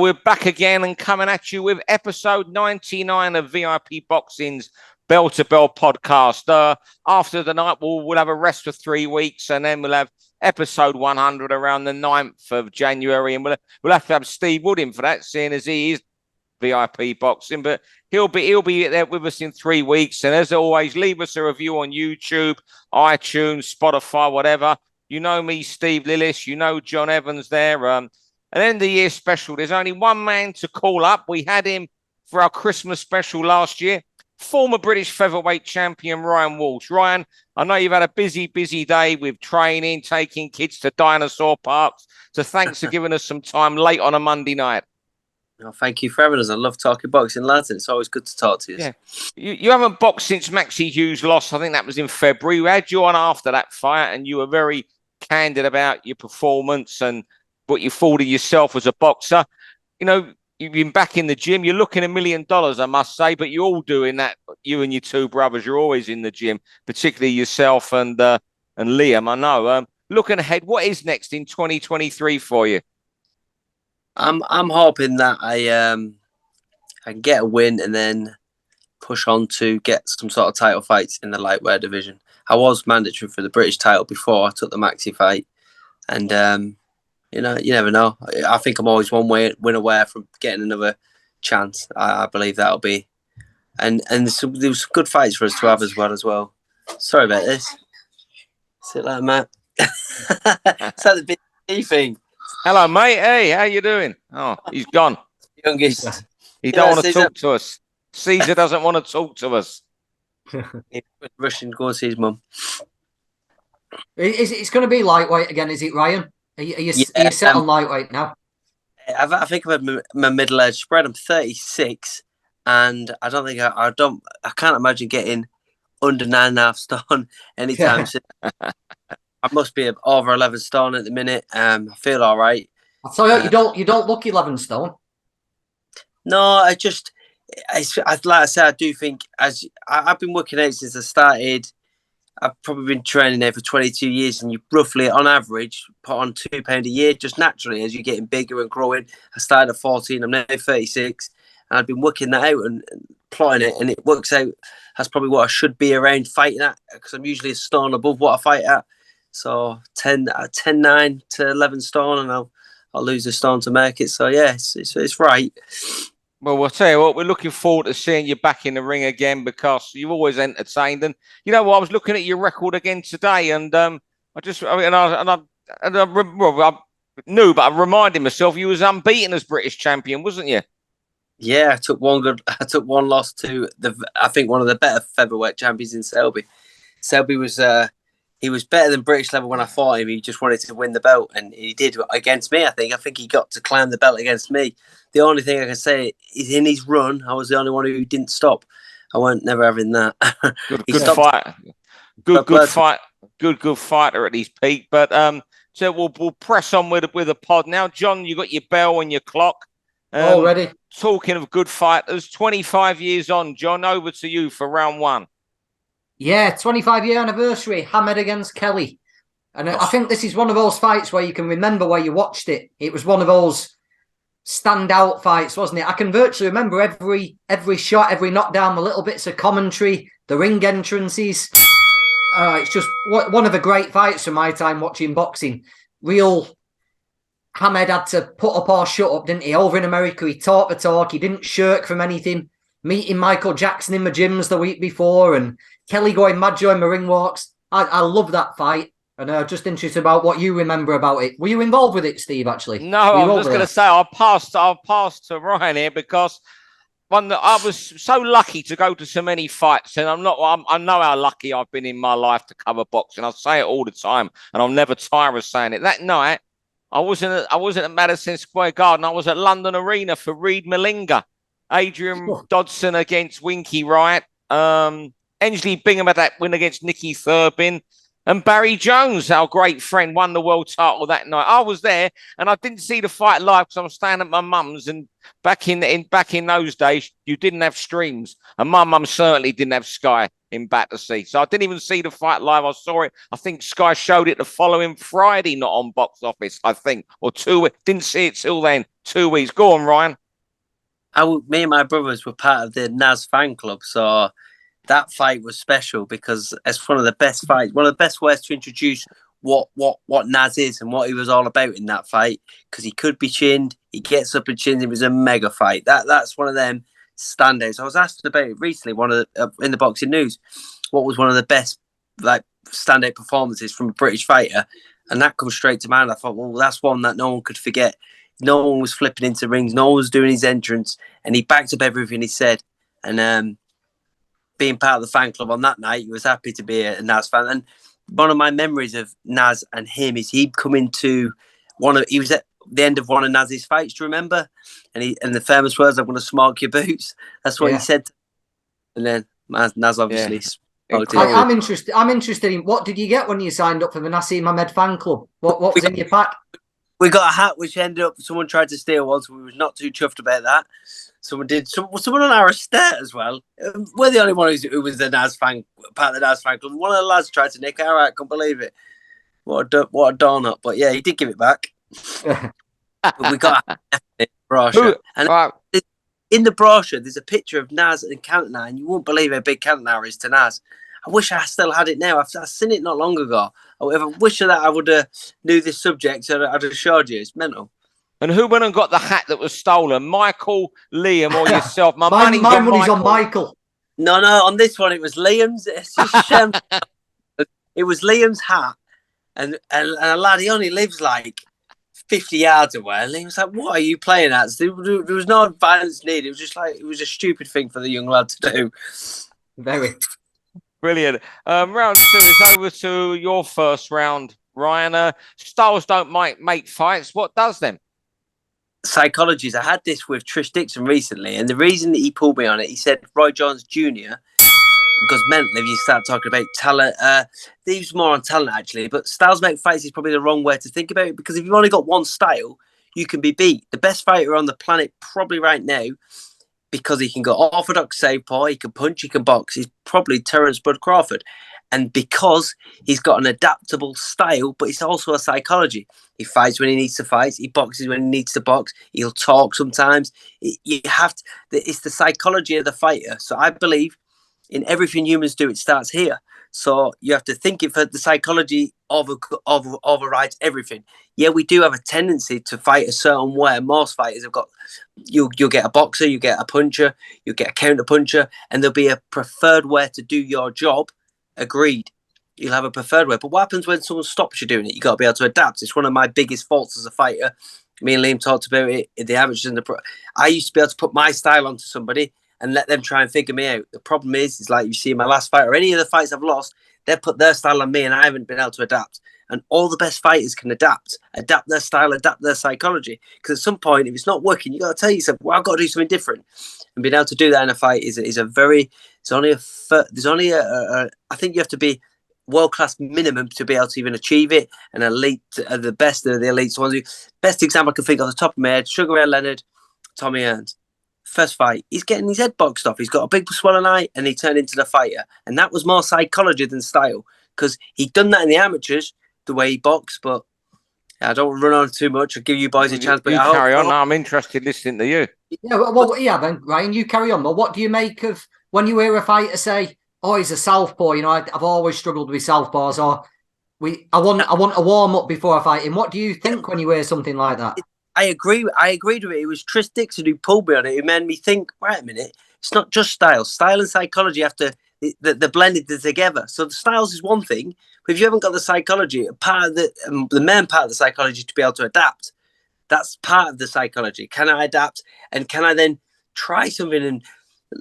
we're back again and coming at you with episode 99 of VIP Boxing's Bell to Bell podcast. After the night, we'll have a rest for 3 weeks, and then we'll have episode 100 around the 9th of January, and we'll have to have Steve Wood in for that, seeing as he is VIP Boxing, but he'll be there with us in 3 weeks. And as always, leave us a review on YouTube, iTunes, Spotify, whatever. You know me, Steve Lillis. You know John Evans there. And then the year special, there's only one man to call up. We had him for our Christmas special last year. Former British Featherweight champion Ryan Walsh. Ryan, I know you've had a busy day with training, taking kids to dinosaur parks. So thanks for giving us some time late on a Monday night. Oh, thank you for having us. I love talking boxing, lads, and it's always good to talk to you. Yeah. You haven't boxed since Maxie Hughes lost. I think that was in February. We had you on after that fight, and you were very candid about your performance and what you thought of yourself as a boxer. You know, you've been back in the gym. You're looking $1 million, I must say, but you're all doing that. You and your two brothers, you're always in the gym, particularly yourself and Liam, I know. Looking ahead, what is next in 2023 for you? I'm hoping that I can get a win and then push on to get some sort of title fights in the lightweight division. I was mandatory for the British title before I took the Maxi fight, and you never know. I think I'm always one win away from getting another chance. I believe that'll be, and there's some good fights for us to have as well. Sorry about this. Sit like Matt. It's like the big thing. Hello, mate. Hey, how you doing? Oh, he's gone. Youngest. He don't want to talk to us. Caesar doesn't want to talk to us. Russian, go and see his mum. It's going to be lightweight again, is it, Ryan? Are you set on lightweight now? I think I've had my middle edge spread. I'm 36, and I don't think I can't imagine getting under 9.5 stone anytime soon. I must be over 11 stone at the minute. I feel all right. I tell you, you don't look 11 stone. No, like I said, I do think I've been working out since I started. I've probably been training there for 22 years, and you roughly, on average, put on £2 a year just naturally as you're getting bigger and growing. I started at 14, I'm now 36, and I've been working that out and plotting it, and it works out. That's probably what I should be around fighting at, because I'm usually a stone above what I fight at. So 10.9 to 11 stone, and I'll lose a stone to make it. So yeah, it's right. Well, we'll tell you what, we're looking forward to seeing you back in the ring again, because you've always entertained. And you know what, I was looking at your record again today, and I knew, but I reminded myself you was unbeaten as British champion, wasn't you? Yeah, I took one loss to I think one of the better featherweight champions in Selby. Selby was he was better than British level when I fought him. He just wanted to win the belt, and he did against me. I think he got to climb the belt against me. The only thing I can say is in his run, I was the only one who didn't stop. I weren't never having that. Good fight. Good fight. Good fighter at his peak. But so we'll press on with a pod now. John, you got your bell and your clock. All ready. Talking of good fighters, 25 years on, John, over to you for round one. Yeah, 25-year anniversary, Hamed against Kelley. And I think this is one of those fights where you can remember where you watched it. It was one of those standout fights, wasn't it? I can virtually remember every shot, every knockdown, the little bits of commentary, the ring entrances. It's just one of the great fights from my time watching boxing. Real Hamed had to put up or shut up, didn't he? Over in America, he talked the talk. He didn't shirk from anything. Meeting Michael Jackson in the gyms the week before, and Kelley going mad during the ring walks. I love that fight, and I'm just interested about what you remember about it. Were you involved with it, Steve, actually? No, I was just going to say I'll pass to Ryan here, because I was so lucky to go to so many fights, and I know how lucky I've been in my life to cover boxing. I say it all the time, and I'll never tire of saying it. That night, I wasn't at Madison Square Garden. I was at London Arena for Reed Malinga. Adrian Dodson against Winky Wright. Ensley Bingham had that win against Nicky Thurbin. And Barry Jones, our great friend, won the world title that night. I was there, and I didn't see the fight live because I was staying at my mum's. And back in those days, you didn't have streams, and my mum certainly didn't have Sky in Battersea, so I didn't even see the fight live. I saw it. I think Sky showed it the following Friday, not on Box Office, I think, or 2 weeks. Didn't see it till then. 2 weeks. Go on, Ryan. Me and my brothers were part of the Naz fan club, so that fight was special because it's one of the best fights, one of the best ways to introduce what Naz is and what he was all about in that fight. Because he could be chinned, he gets up and chins. It was a mega fight. That's one of them standouts. I was asked about it recently, in the boxing news, what was one of the best standout performances from a British fighter, and that comes straight to mind. I thought, well, that's one that no one could forget. No one was flipping into rings, no one was doing his entrance, and he backed up everything he said. And being part of the fan club on that night, he was happy to be a Naz fan. And one of my memories of Naz and him is he'd come into he was at the end of one of Naz's fights, do you remember? And the famous words, "I'm going to smoke your boots." That's what he said. And then Naz obviously smoked it. I'm interested in, what did you get when you signed up for the Nassim Ahmed fan club? What was in your pack? We got a hat which ended up, someone tried to steal one, so we was not too chuffed about that. Someone on our estate as well. We're the only one who was the Naz fan, part of the Naz fan club. One of the lads tried to nick it. All right, can't believe it. What a donut. But yeah, he did give it back. But we got a brochure. And in the brochure, there's a picture of Naz and Cantona, and you won't believe how big Cantona is to Naz. I wish I still had it now. I've seen it not long ago. I wish that I would have knew this subject, so I'd have showed you. It's mental. And who went and got the hat that was stolen? Michael, Liam, or yourself? My money's on Michael. No, on this one it was Liam's. It's just, it was Liam's hat, and a lad, he only lives like 50 yards away, and he was like, "What are you playing at?" So there was no violence needed. It was just like, it was a stupid thing for the young lad to do. Very brilliant. Round 2 is over to your first round, Ryan. Styles don't make fights. What does them? Psychologies. I had this with Trish Dixon recently, and the reason that he pulled me on it, he said Roy Jones Jr. because mentally, if you start talking about talent, he was more on talent actually. But styles make fights is probably the wrong way to think about it, because if you've only got one style, you can be beat. The best fighter on the planet probably right now, because he can go orthodox southpaw, he can punch, he can box, he's probably Terence Bud Crawford. And because he's got an adaptable style, but it's also a psychology. He fights when he needs to fight. He boxes when he needs to box. He'll talk sometimes. It's the psychology of the fighter. So I believe in everything humans do, it starts here. So you have to think it for the psychology overrides everything. Yeah, we do have a tendency to fight a certain way. Most fighters have got, you'll get a boxer, you get a puncher, you get a counter puncher, and there'll be a preferred way to do your job. Agreed. You'll have a preferred way. But what happens when someone stops you doing it? You got to be able to adapt. It's one of my biggest faults as a fighter. Me and Liam talked about it in the amateurs and the pro. I used to be able to put my style onto somebody and let them try and figure me out. The problem is like you see in my last fight or any of the fights I've lost, they've put their style on me and I haven't been able to adapt. And all the best fighters can adapt their style, adapt their psychology. Because at some point, if it's not working, you got to tell yourself, well, I've got to do something different. And being able to do that in a fight is a very, I think you have to be world-class minimum to be able to even achieve it. And elite, the best of the elites. Best example I can think of off the top of my head, Sugar Ray Leonard, Tommy Hearns. First fight, he's getting his head boxed off. He's got a big swollen eye and he turned into the fighter. And that was more psychology than style, because he'd done that in the amateurs, the way he boxed. But I don't want to run on too much. I'll give you boys a chance. But you carry on. I'm interested listening to you. Yeah, then Ryan, you carry on. Well, what do you make of when you hear a fighter say, "Oh, he's a southpaw"? You know, I've always struggled with southpaws. Or I want a warm up before I fight him. What do you think when you hear something like that? I agree with it. It was Trish Dixon who pulled me on it. It made me think, wait a minute, it's not just style. Style and psychology have to, they're blended together. So the styles is one thing, but if you haven't got the psychology, part of the main part of the psychology to be able to adapt, that's part of the psychology. Can I adapt? And can I then try something? And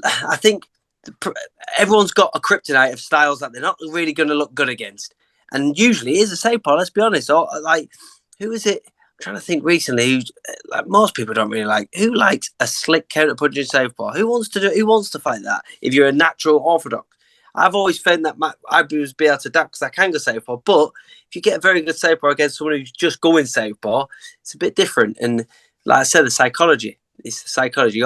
I think everyone's got a kryptonite of styles that they're not really going to look good against. And usually it is a southpaw, let's be honest. Or like, who is it? I'm trying to think recently, most people don't really like. Who likes a slick counter punching southpaw? Who wants to fight that? If you're a natural orthodox, I've always found that I was be able to adapt because I can go southpaw. But if you get a very good southpaw against someone who's just going southpaw, it's a bit different. And like I said, the psychology. It's the psychology.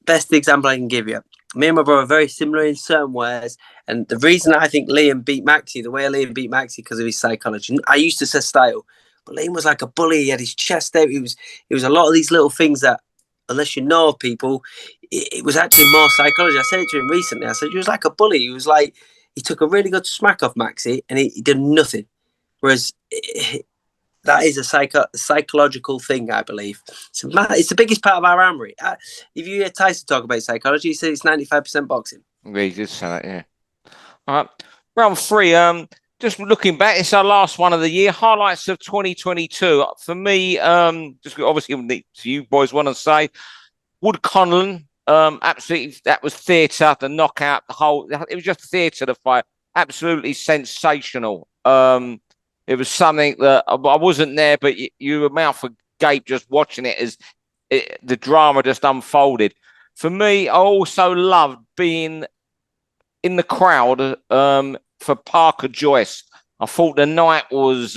Best example I can give you. Me and my brother are very similar in certain ways. And the reason I think Liam beat Maxi, the way Liam beat Maxi, because of his psychology. I used to say style, but Liam was like a bully. He had his chest out. It was a lot of these little things that, unless you know people, it was actually more psychology. I said it to him recently. I said, he was like a bully. He was like, he took a really good smack off Maxi and he did nothing. Whereas that is a psychological thing, I believe. It's the biggest part of our armory. If you hear Tyson talk about psychology, he says it's 95% boxing. Yeah, he did say that, yeah. All right. Round 3, just looking back, it's our last one of the year. Highlights of 2022. For me, just obviously, you boys want to say, Wood Conlon, absolutely, that was theatre, the knockout, it was just theatre, the fight. Absolutely sensational. It was something that I wasn't there, but you were mouth agape just watching it as the drama just unfolded. For me, I also loved being in the crowd for Parker Joyce. I thought the night was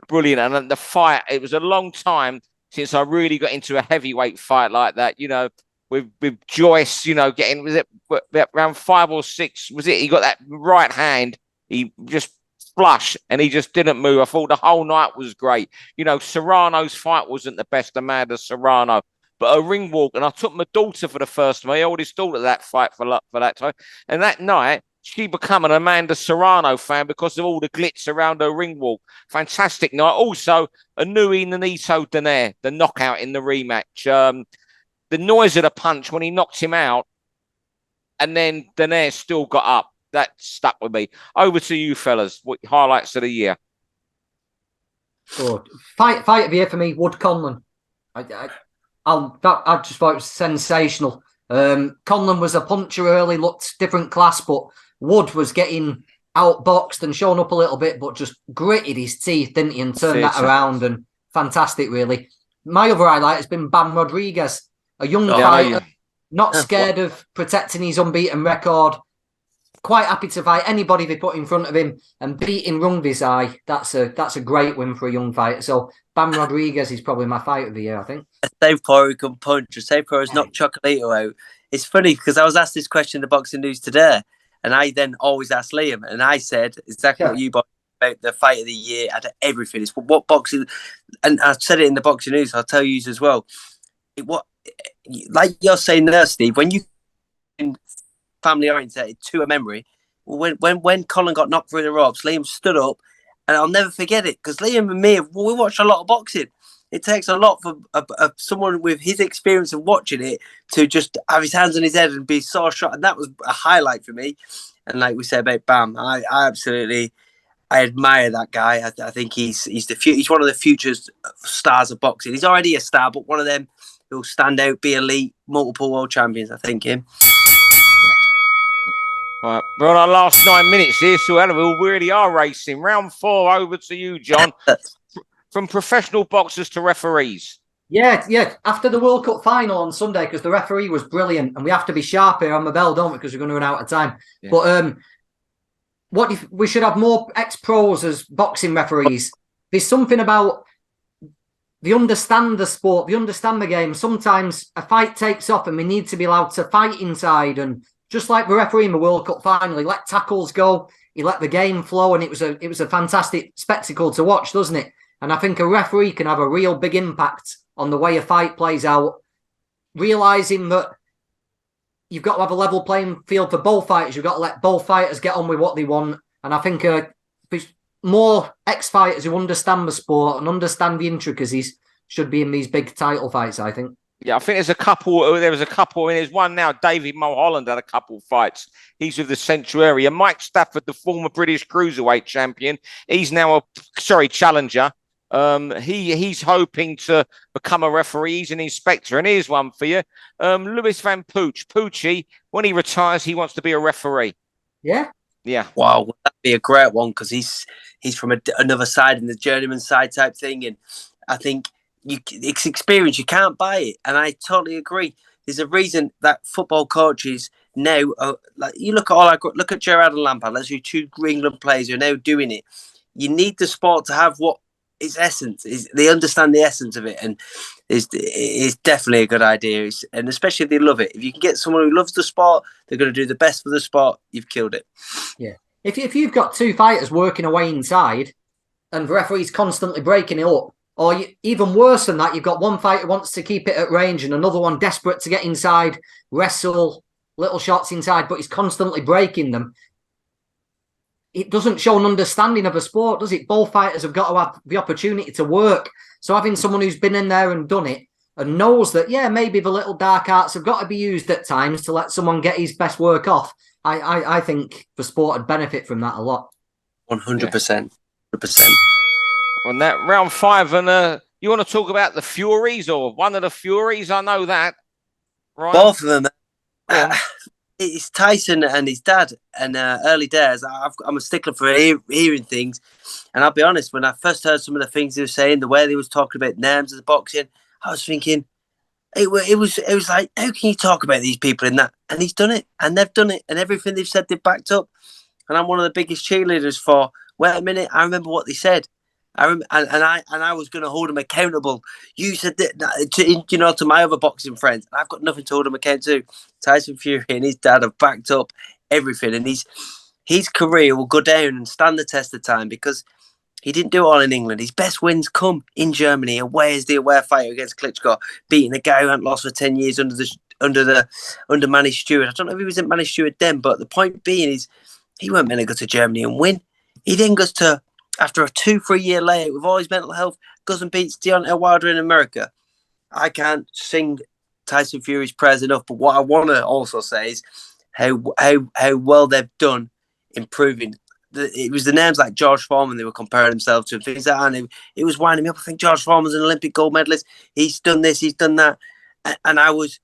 brilliant, and the fight. It was a long time since I really got into a heavyweight fight like that. You know, with Joyce, you know, getting, was it around 5 or 6? Was it? He got that right hand. He just flush and he just didn't move. I thought the whole night was great. You know, Serrano's fight wasn't the best, Amanda Serrano, but a ring walk. And I took my daughter for the first time, my oldest daughter, that fight for that time. And that night, she became an Amanda Serrano fan because of all the glitz around her ring walk. Fantastic night. Also, a Nui Nonito Donaire, the knockout in the rematch. The noise of the punch when he knocked him out, and then Donaire still got up. That stuck with me. Over to you, fellas. What highlights of the year? Good. Fight of the year for me, Wood Conlon. I just thought it was sensational. Conlon was a puncher early, looked different class, but Wood was getting outboxed and shown up a little bit, but just gritted his teeth, didn't he, and turned that around. And fantastic, really. My other highlight has been Bam Rodriguez, a young fighter, not scared of protecting his unbeaten record. Quite happy to fight anybody they put in front of him, and beating Rungvisai. That's a great win for a young fighter. So Bam Rodriguez is probably my fight of the year, I think. A southpaw who can punch. A southpaw has knocked Chocolatito out. It's funny because I was asked this question in the Boxing News today, and I then always ask Liam, and I said exactly what you about the fight of the year. Out of everything, it's what boxing, and I said it in the Boxing News. I'll tell you as well. Like you're saying there, Steve, when you family orientated to a memory. When Colin got knocked through the ropes, Liam stood up, and I'll never forget it because Liam and me, we watch a lot of boxing. It takes a lot for someone with his experience of watching it to just have his hands on his head and be so shot, and that was a highlight for me. And like we said about Bam, I absolutely admire that guy. I think he's one of the future stars of boxing. He's already a star, but one of them who'll stand out, be elite, multiple world champions. I think him. All right, we're on our last 9 minutes here, so we really are racing. Round 4, over to you, John. From professional boxers to referees. Yeah. After the World Cup final on Sunday, because the referee was brilliant, and we have to be sharp here on the bell, don't we? Because we're going to run out of time. Yeah. But what if we should have more ex-pros as boxing referees? There's something about they understand the sport, they understand the game. Sometimes a fight takes off, and we need to be allowed to fight inside. And just like the referee in the World Cup final, he let tackles go, he let the game flow, and it was a fantastic spectacle to watch, doesn't it? And I think a referee can have a real big impact on the way a fight plays out, realising that you've got to have a level playing field for both fighters. You've got to let both fighters get on with what they want. And I think more ex-fighters who understand the sport and understand the intricacies should be in these big title fights, I think. Yeah, I think there's a couple. There's one now. David Mulholland had a couple fights. He's with the Sanctuary. And Mike Stafford, the former British Cruiserweight champion, he's now challenger. He's hoping to become a referee. He's an inspector. And here's one for you. Lewis Van Pooch. Poochie, when he retires, he wants to be a referee. Yeah. Yeah. Wow, well, that'd be a great one because he's from another side, in the journeyman side type thing. And I think it's experience. You can't buy it. And I totally agree. There's a reason that football coaches now, like you look at Gerrard and Lampard. Let's do two England players who are now doing it. You need the sport to have what its essence is. They understand the essence of it, and it's definitely a good idea. And especially if they love it. If you can get someone who loves the sport, they're going to do the best for the sport. You've killed it. Yeah. If you've got two fighters working away inside, and the referee's constantly breaking it up, or even worse than that, you've got one fighter wants to keep it at range and another one desperate to get inside, wrestle, little shots inside, but he's constantly breaking them. It doesn't show an understanding of a sport, does it? Both fighters have got to have the opportunity to work. So having someone who's been in there and done it and knows that, yeah, maybe the little dark arts have got to be used at times to let someone get his best work off. I think the sport would benefit from that a lot. 100%. 100%. On that round 5, and you want to talk about the Furies or one of the Furies? I know that. Right. Both of them. It's Tyson and his dad, and early days. I'm a stickler for hearing things, and I'll be honest. When I first heard some of the things he was saying, the way they was talking about names of the boxing, I was thinking, it was like, how can you talk about these people in that? And he's done it, and they've done it, and everything they've said they've backed up. And I'm one of the biggest cheerleaders for. Wait a minute, I remember what they said. And I was going to hold him accountable. You said that to my other boxing friends. And I've got nothing to hold him accountable to. Tyson Fury and his dad have backed up everything, and his career will go down and stand the test of time because he didn't do it all in England. His best wins come in Germany, away as the away fighter against Klitschko, beating a guy who hadn't lost for 10 years under Manny Stewart. I don't know if he was in Manny Stewart then, but the point being is he weren't meant to go to Germany and win. He then goes to, after a 2-3 year layout with all his mental health, goes and beats Deontay Wilder in America. I can't sing Tyson Fury's prayers enough, but what I want to also say is how well they've done improving. It was the names like George Foreman they were comparing themselves to and things like that, and it was winding me up. I think George Foreman's an Olympic gold medalist. He's done this, he's done that, and I was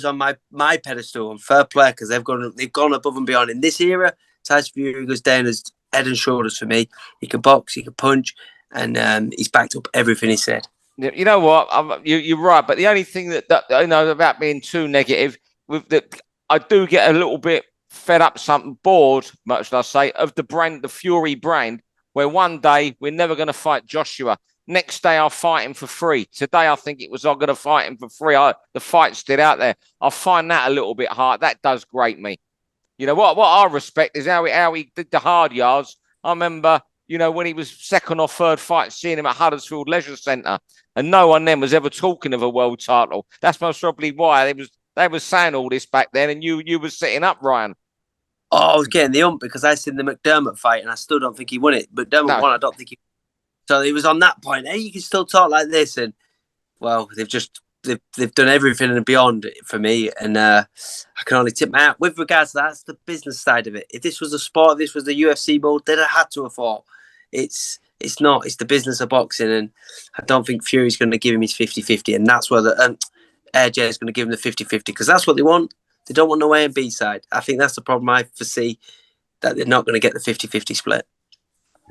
on my pedestal and fair play because they've gone above and beyond. In this era, Tyson Fury goes down as head and shoulders for me. He can box, he can punch, and he's backed up everything he said. You know what? You're right, but the only thing that about being too negative with that, I do get a little bit fed up, something bored, much I say, of the brand, the Fury brand, where one day we're never going to fight Joshua. Next day I'll fight him for free. Today I think it was I'm going to fight him for free. The fight's still out there. I find that a little bit hard. That does grate me. You know, what I respect is how he did the hard yards. I remember, when he was second or third fight, seeing him at Huddersfield Leisure Centre, and no one then was ever talking of a world title. That's most probably why they was saying all this back then, and you were sitting up, Ryan. Oh, I was getting the ump because I seen the McDermott fight, and I still don't think he won it. McDermott won, I don't think he. So it was on that point. Hey, you can still talk like this, and well, they've done everything and beyond for me, and I can only tip my hat. With regards to that, that's the business side of it. If this was a sport, if this was the UFC mode, they'd have had to have fought. It's not. It's the business of boxing, and I don't think Fury's going to give him his 50-50, and that's where AJ is going to give him the 50-50 because that's what they want. They don't want no A and B side. I think that's the problem I foresee, that they're not going to get the 50-50 split.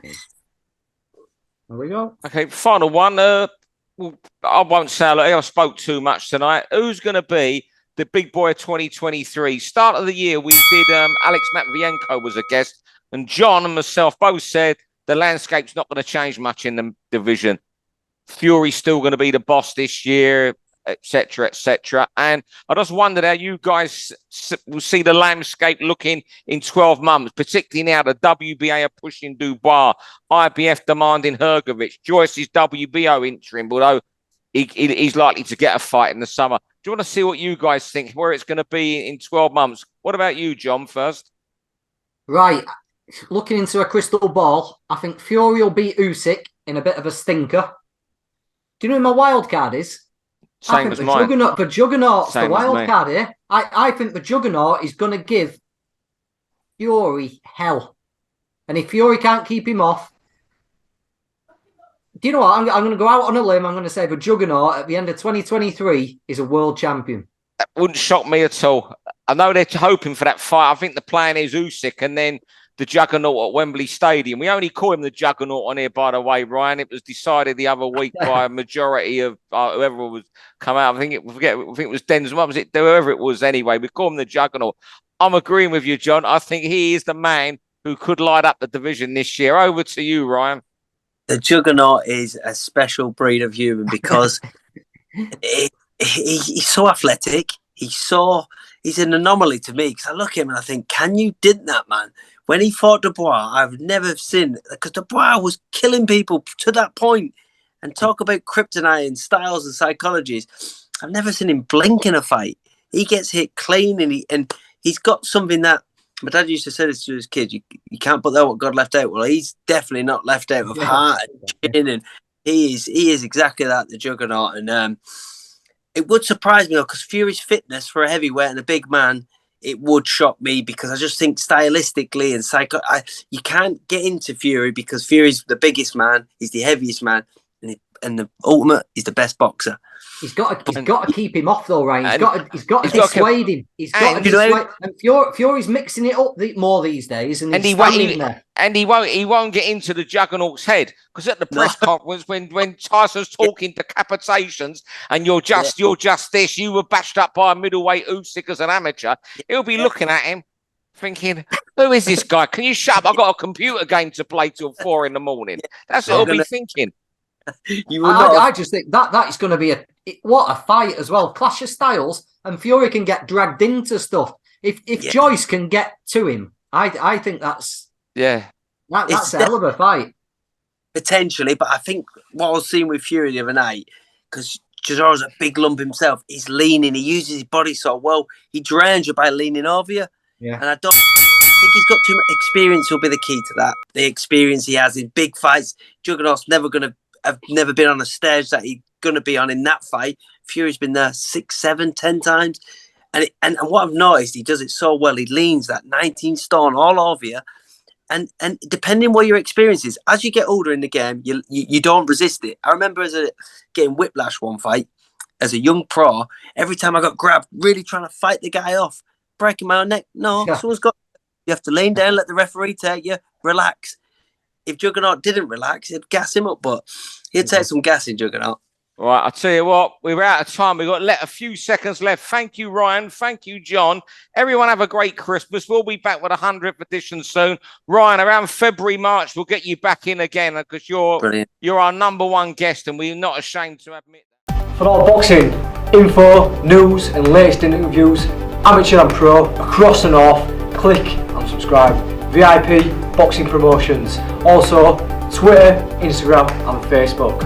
There we go. Okay, final one. I won't say I spoke too much tonight. Who's going to be the big boy of 2023? Start of the year, we did Alex Matvienko was a guest, and John and myself both said the landscape's not going to change much in the division. Fury's still going to be the boss this year, etc., etc. And I just wondered how you guys will see the landscape looking in 12 months, particularly now the WBA are pushing Dubois, IBF demanding Hrgovic, Joyce's WBO interim, although he's likely to get a fight in the summer. Do you want to see what you guys think, where it's going to be in 12 months? What about you, John, first? Right. Looking into a crystal ball, I think Fury will beat Usyk in a bit of a stinker. Do you know who my wild card is? Same as mine. The Juggernaut's the wild card here. I think the Juggernaut is going to give Fury hell. And if Fury can't keep him off, do you know what? I'm going to go out on a limb. I'm going to say the Juggernaut at the end of 2023 is a world champion. That wouldn't shock me at all. I know they're hoping for that fight. I think the plan is Usyk and then the Juggernaut at Wembley Stadium. We only call him the Juggernaut on here, by the way, Ryan. It was decided the other week by a majority of whoever was come out. I think it was Denzel. Was it whoever it was anyway? We call him the Juggernaut. I'm agreeing with you, John. I think he is the man who could light up the division this year. Over to you, Ryan. The Juggernaut is a special breed of human because he's so athletic. He's an anomaly to me because I look at him and I think, can you did that, man? When he fought Dubois, I've never seen, because Dubois was killing people to that point. And talk about kryptonite and styles and psychologies. I've never seen him blink in a fight. He gets hit clean and he's got something that my dad used to say this to his kids. You can't put that what God left out. Well, he's definitely not left out of heart and chin, and he is exactly that, the Juggernaut. And it would surprise me though, because Fury's fitness for a heavyweight and a big man, it would shock me because I just think stylistically and you can't get into Fury because Fury's the biggest man, he's the heaviest man, and the ultimate is the best boxer. He's got to keep him off though, Ryan. He's got to dissuade him. He's got to dissuade. And Fury's mixing it up more these days, and he won't get into the Juggernaut's head because at the press conference when Tyson's talking decapitations and you're just this, you were bashed up by a middleweight Usyk as an amateur. He'll be looking at him, thinking, "Who is this guy? Can you shut up? I've got a computer game to play till 4 a.m. That's what he'll be thinking. I just think that is going to be what a fight as well. Clash of styles, and Fury can get dragged into stuff. If Joyce can get to him, I think that's a hell of a fight. Potentially, but I think what I was seeing with Fury the other night, because Cesaro's a big lump himself, he's leaning, he uses his body so well, he drowns you by leaning over you. Yeah. And I think he's got too much experience will be the key to that. The experience he has in big fights. Juggernaut's I've never been on a stage that he's going to be on in that fight. Fury's been there 6, 7, 10 times. And what I've noticed, he does it so well. He leans that 19 stone all over you. And depending what your experience is, as you get older in the game, you don't resist it. I remember getting whiplash one fight as a young pro. Every time I got grabbed, really trying to fight the guy off, breaking my own neck. No, someone's got. You have to lean down, let the referee take you, relax. If Juggernaut didn't relax, he'd gas him up, but he'd take some gas in Juggernaut. All right, I'll tell you what, we're out of time. We've got a few seconds left. Thank you, Ryan. Thank you, John. Everyone have a great Christmas. We'll be back with 100th edition soon. Ryan, around February, March, we'll get you back in again because you're our number one guest and we're not ashamed to admit that. For all boxing, info, news and latest interviews, amateur and pro, across the north, click and subscribe. VIP Boxing Promotions. Also, Twitter, Instagram and Facebook.